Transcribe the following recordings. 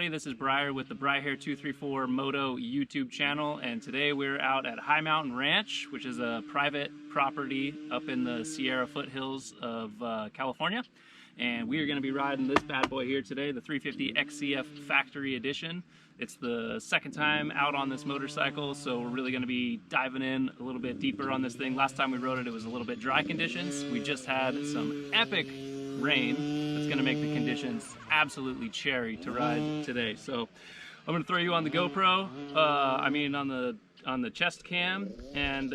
everybody, this is Briar with the Briarhair234 Moto YouTube channel, and today we're out at High Mountain Ranch, which is a private property up in the Sierra Foothills of California. And we are going to be riding this bad boy here today, the 350 XCF Factory Edition. It's the second time out on this motorcycle, so we're really going to be diving in a little bit deeper on this thing. Last time we rode it, it was a little bit dry conditions. We just had some epic rain that's going to make the conditions absolutely cherry to ride today. So I'm going to throw you on the GoPro, on the chest cam, and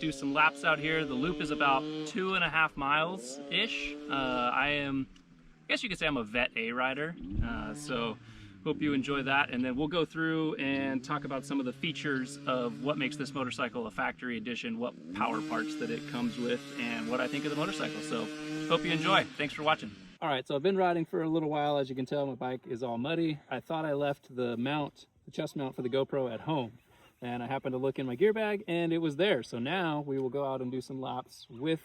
do some laps out here. The loop is about 2.5 miles ish. I guess you could say I'm a vet A rider, so hope you enjoy that, and then we'll go through and talk about some of the features of what makes this motorcycle a factory edition, what power parts that it comes with, and what I think of the motorcycle. So hope you enjoy. Thanks for watching. All right, so I've been riding for a little while. As you can tell, my bike is all muddy. I thought I left the chest mount for the GoPro at home, and I happened to look in my gear bag and it was there. So now we will go out and do some laps with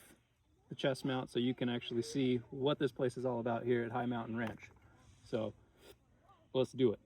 the chest mount so you can actually see what this place is all about here at High Mountain Ranch. So let's do it.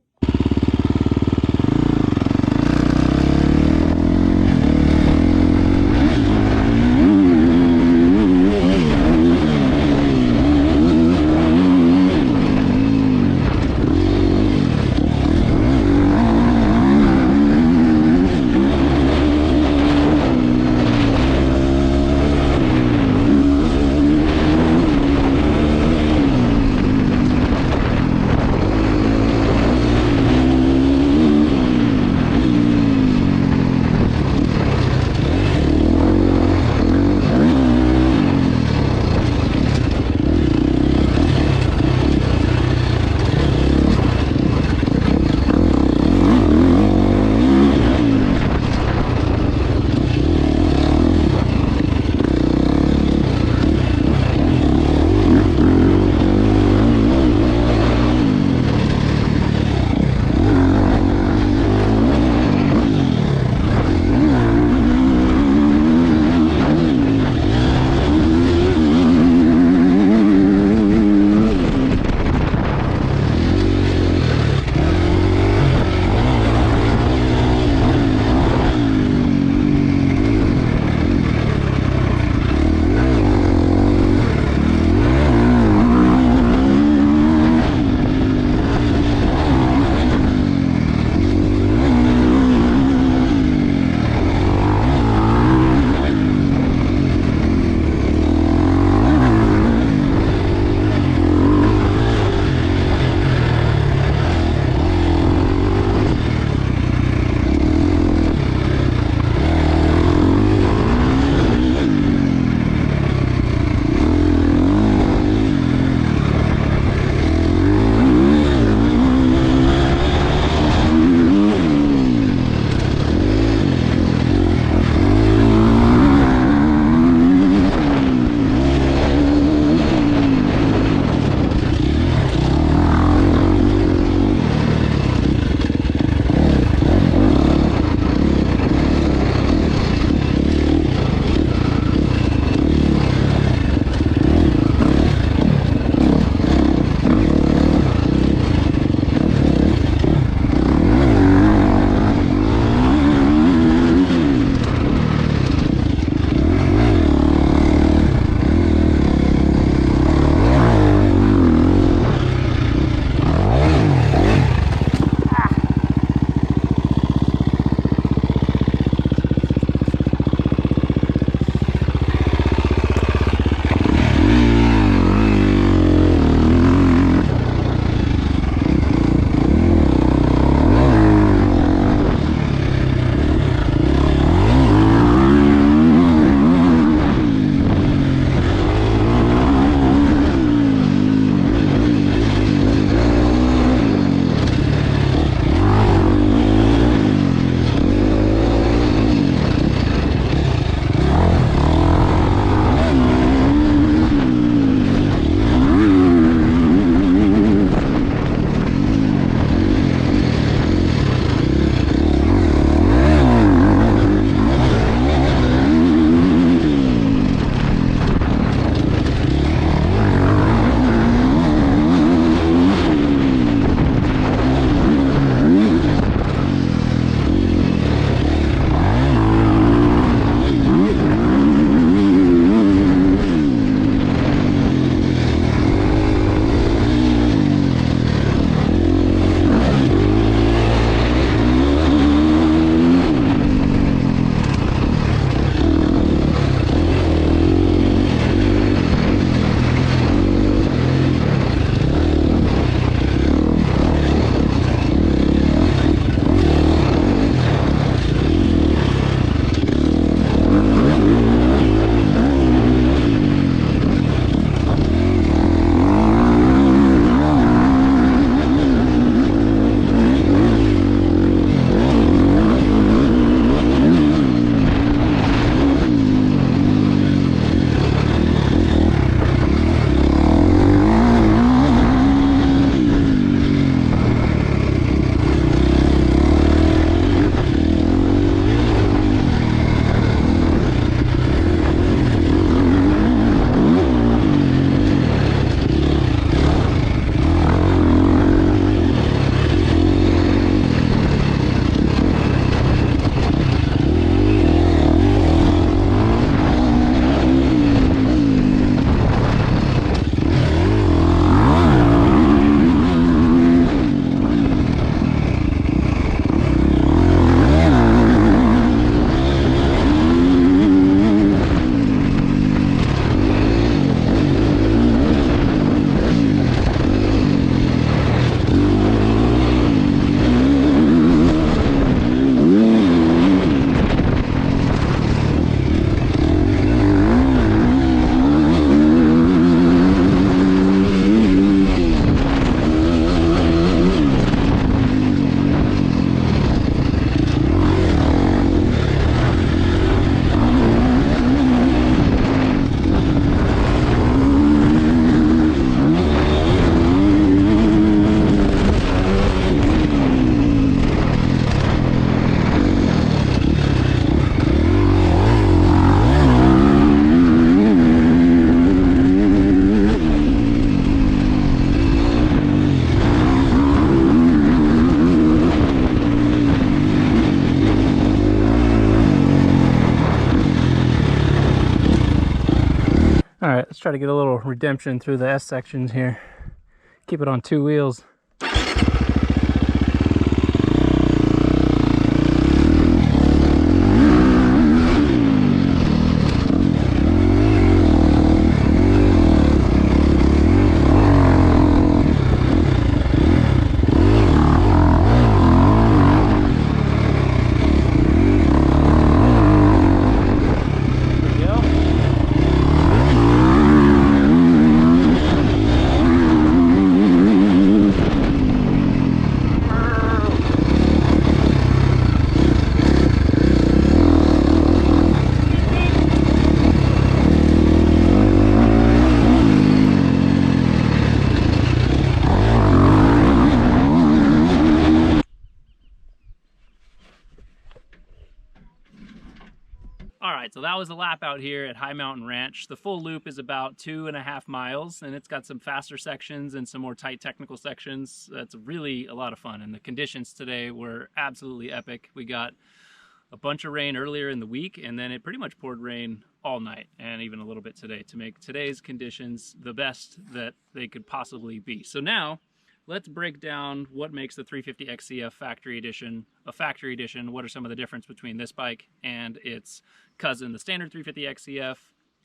right, let's try to get a little redemption through the S sections here. Keep it on 2 wheels. Alright, so that was a lap out here at High Mountain Ranch. The full loop is about 2.5 miles, and it's got some faster sections and some more tight technical sections. That's really a lot of fun, and the conditions today were absolutely epic. We got a bunch of rain earlier in the week, and then it pretty much poured rain all night, and even a little bit today, to make today's conditions the best that they could possibly be. So now, let's break down what makes the 350 XCF Factory Edition a Factory Edition. What are some of the difference between this bike and its cousin, the standard 350 XCF,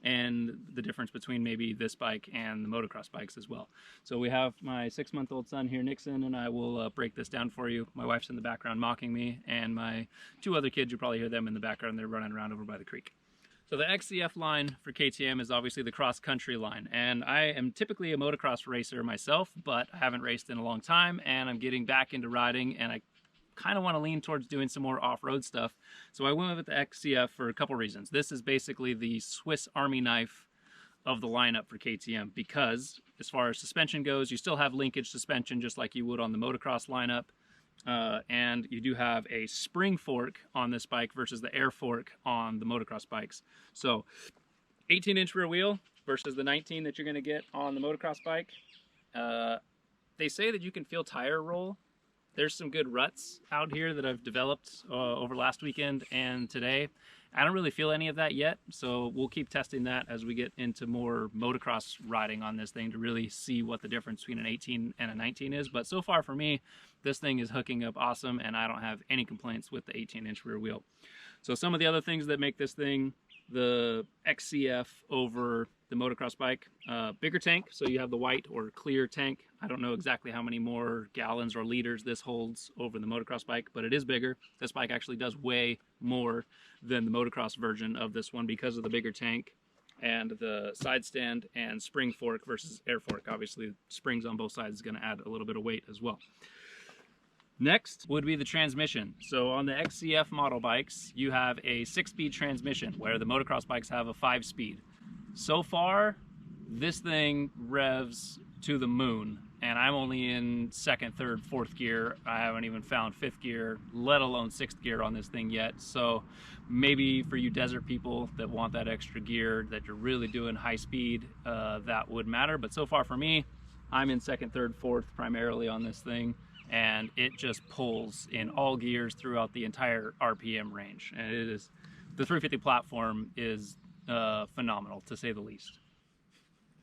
and the difference between maybe this bike and the motocross bikes as well. So we have my 6-month-old son here, Nixon, and I will break this down for you. My wife's in the background mocking me, and my 2 other kids, you probably hear them in the background. They're running around over by the creek. So the XCF line for KTM is obviously the cross-country line, and I am typically a motocross racer myself, but I haven't raced in a long time, and I'm getting back into riding, and I kind of want to lean towards doing some more off-road stuff. So I went with the XCF for a couple reasons. This is basically the Swiss Army knife of the lineup for KTM, because as far as suspension goes, you still have linkage suspension just like you would on the motocross lineup. And you do have a spring fork on this bike versus the air fork on the motocross bikes. So 18-inch rear wheel versus the 19 that you're going to get on the motocross bike. They say that you can feel tire roll. There's some good ruts out here that I've developed over last weekend and today. I don't really feel any of that yet, so we'll keep testing that as we get into more motocross riding on this thing to really see what the difference between an 18 and a 19 is. But so far for me, this thing is hooking up awesome, and I don't have any complaints with the 18-inch rear wheel. So some of the other things that make this thing the XCF over the motocross bike: bigger tank, so you have the white or clear tank. I don't know exactly how many more gallons or liters this holds over the motocross bike, but it is bigger. This bike actually does weigh more than the motocross version of this one because of the bigger tank and the side stand and spring fork versus air fork. Obviously, springs on both sides is going to add a little bit of weight as well. Next would be the transmission. So on the XCF model bikes, you have a 6-speed transmission, where the motocross bikes have a 5-speed. So far, this thing revs to the moon, and I'm only in 2nd, 3rd, 4th gear. I haven't even found 5th gear, let alone 6th gear on this thing yet. So maybe for you desert people that want that extra gear, that you're really doing high speed, that would matter. But so far for me, I'm in 2nd, 3rd, 4th primarily on this thing, and it just pulls in all gears throughout the entire RPM range. And it is, the 350 platform is phenomenal, to say the least.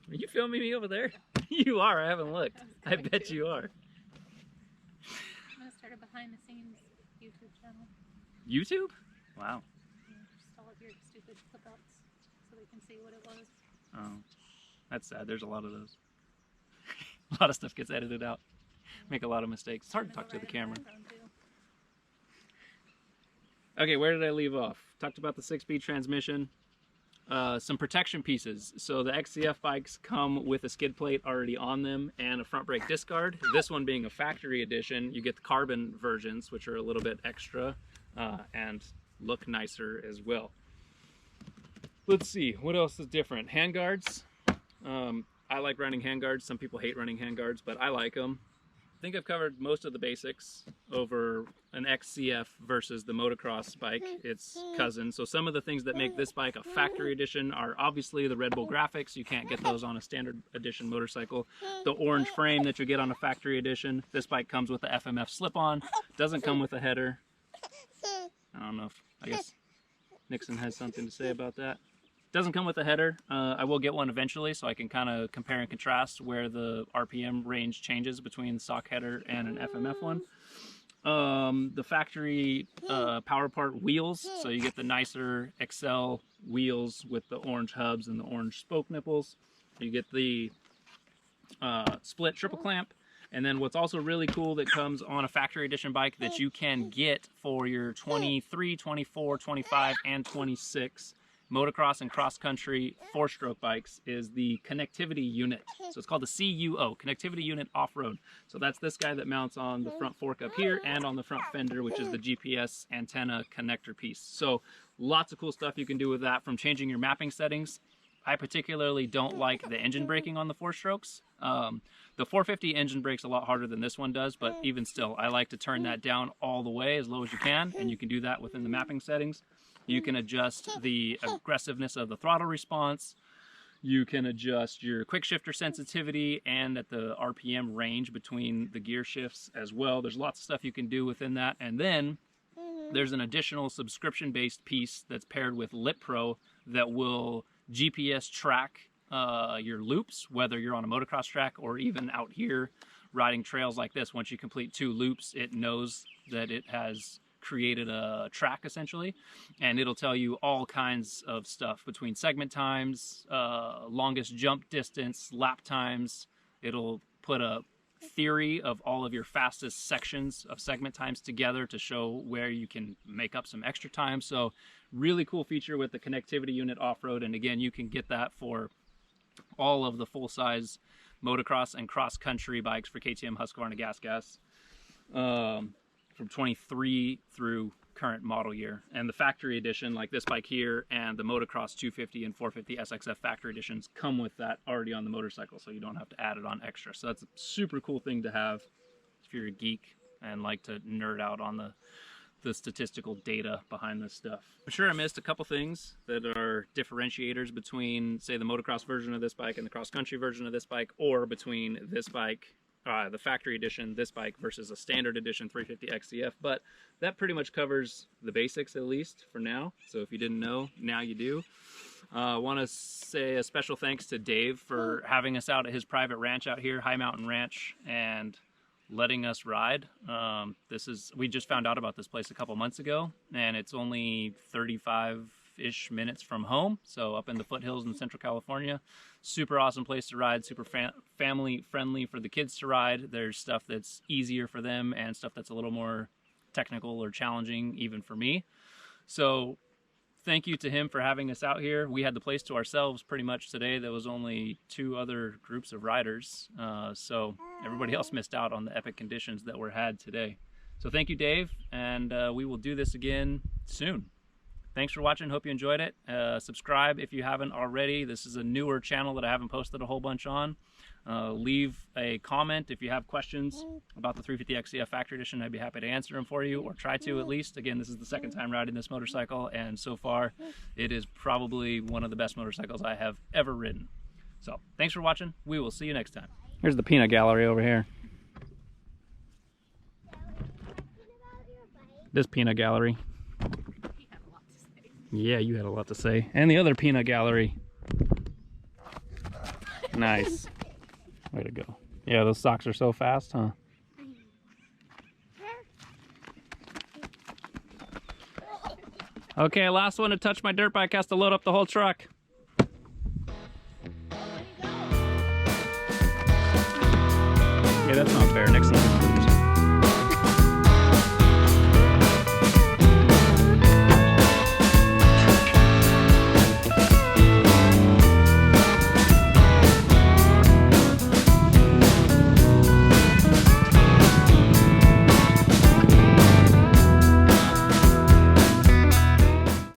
Are you filming me over there? You are, I haven't looked. I bet you are. I'm going to start a behind the scenes YouTube channel. YouTube? Wow. Yeah, just all of your stupid clip-ups so they can see what it was. Oh, that's sad. There's a lot of those. A lot of stuff gets edited out. Make a lot of mistakes. It's hard to talk to the camera. Okay, where did I leave off? Talked about the 6-speed transmission. Some protection pieces. So the XCF bikes come with a skid plate already on them and a front brake disc guard. This one being a factory edition, you get the carbon versions, which are a little bit extra and look nicer as well. Let's see, what else is different? Handguards. I like running handguards. Some people hate running handguards, but I like them. I think I've covered most of the basics over an XCF versus the motocross bike, its cousin. So some of the things that make this bike a factory edition are obviously the Red Bull graphics. You can't get those on a standard edition motorcycle. The orange frame that you get on a factory edition. This bike comes with the FMF slip-on. Doesn't come with a header. I don't know if, I guess Nixon has something to say about that. Doesn't come with a header. I will get one eventually so I can kind of compare and contrast where the RPM range changes between the stock header and an FMF one. The factory power part wheels, so you get the nicer Excel wheels with the orange hubs and the orange spoke nipples. You get the split triple clamp, and then what's also really cool that comes on a factory edition bike that you can get for your 23, 24, 25, and 26 motocross and cross-country 4-stroke bikes is the connectivity unit. So it's called the CUO, Connectivity Unit Off-Road. So that's this guy that mounts on the front fork up here and on the front fender, which is the GPS antenna connector piece. So lots of cool stuff you can do with that, from changing your mapping settings. I particularly don't like the engine braking on the 4-strokes. The 450 engine brakes a lot harder than this one does, but even still, I like to turn that down all the way as low as you can, and you can do that within the mapping settings. You can adjust the aggressiveness of the throttle response. You can adjust your quick shifter sensitivity and at the RPM range between the gear shifts as well. There's lots of stuff you can do within that. And then there's an additional subscription-based piece that's paired with Lit Pro that will GPS track your loops, whether you're on a motocross track or even out here riding trails like this. Once you complete 2 loops, it knows that it has created a track essentially, and it'll tell you all kinds of stuff between segment times, longest jump distance, lap times. It'll put a theory of all of your fastest sections of segment times together to show where you can make up some extra time. So really cool feature with the connectivity unit off-road, and again, you can get that for all of the full-size motocross and cross-country bikes for KTM, Husqvarna, Gas, from 23 through current model year. And the factory edition, like this bike here, and the Motocross 250 and 450 SXF factory editions come with that already on the motorcycle, so you don't have to add it on extra. So that's a super cool thing to have if you're a geek and like to nerd out on the statistical data behind this stuff. I'm sure I missed a couple things that are differentiators between, say, the motocross version of this bike and the cross-country version of this bike, or between this bike, the factory edition, this bike, versus a standard edition 350 XCF, but that pretty much covers the basics, at least for now. So if you didn't know, now you do. I want to say a special thanks to Dave for having us out at his private ranch out here, High Mountain Ranch, and letting us ride. We just found out about this place a couple months ago, and it's only 35-ish minutes from home, so up in the foothills in Central California. Super awesome place to ride, super family friendly for the kids to ride. There's stuff that's easier for them and stuff that's a little more technical or challenging even for me. So thank you to him for having us out here. We had the place to ourselves pretty much today. There was only 2 other groups of riders, so everybody else missed out on the epic conditions that were had today. So thank you, Dave, and we will do this again soon. Thanks for watching. Hope you enjoyed it. Subscribe if you haven't already. This is a newer channel that I haven't posted a whole bunch on. Leave a comment if you have questions about the 350 XCF Factory Edition. I'd be happy to answer them for you, or try to at least. Again, this is the second time riding this motorcycle, and so far it is probably one of the best motorcycles I have ever ridden. So thanks for watching. We will see you next time. Here's the peanut gallery over here. This peanut gallery. Yeah, you had a lot to say. And the other peanut gallery. Nice. Way to go. Yeah, those socks are so fast, huh? Okay, last one to touch my dirt bike has to load up the whole truck. Yeah, that's not fair. Next